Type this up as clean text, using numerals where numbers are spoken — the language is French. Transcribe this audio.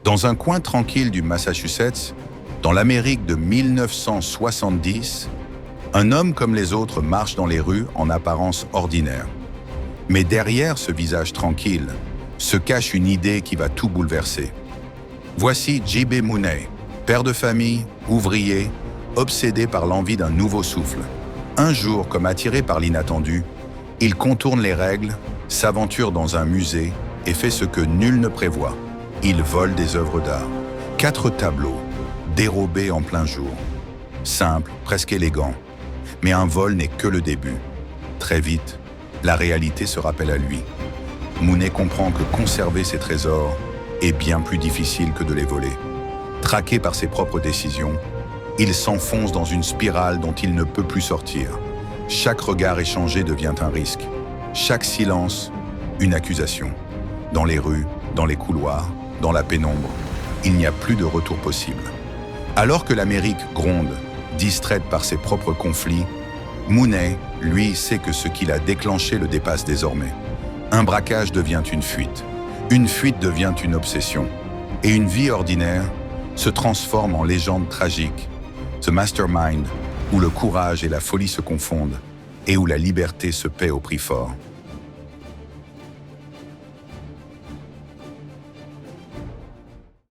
Dans un coin tranquille du Massachusetts, dans l'Amérique de 1970, un homme comme les autres marche dans les rues en apparence ordinaire. Mais derrière ce visage tranquille se cache une idée qui va tout bouleverser. Voici J.B. Mooney, père de famille, ouvrier, obsédé par l'envie d'un nouveau souffle. Un jour, comme attiré par l'inattendu, il contourne les règles, s'aventure dans un musée et fait ce que nul ne prévoit. Il vole des œuvres d'art. 4 tableaux, dérobés en plein jour. Simple, presque élégant. Mais un vol n'est que le début. Très vite, la réalité se rappelle à lui. Mooney comprend que conserver ses trésors est bien plus difficile que de les voler. Traqué par ses propres décisions, il s'enfonce dans une spirale dont il ne peut plus sortir. Chaque regard échangé devient un risque. Chaque silence, une accusation. Dans les rues, dans les couloirs, dans la pénombre, il n'y a plus de retour possible. Alors que l'Amérique gronde, distraite par ses propres conflits, Mooney, lui, sait que ce qui l'a déclenché le dépasse désormais. Un braquage devient une fuite devient une obsession, et une vie ordinaire se transforme en légende tragique, ce mastermind où le courage et la folie se confondent, et où la liberté se paie au prix fort.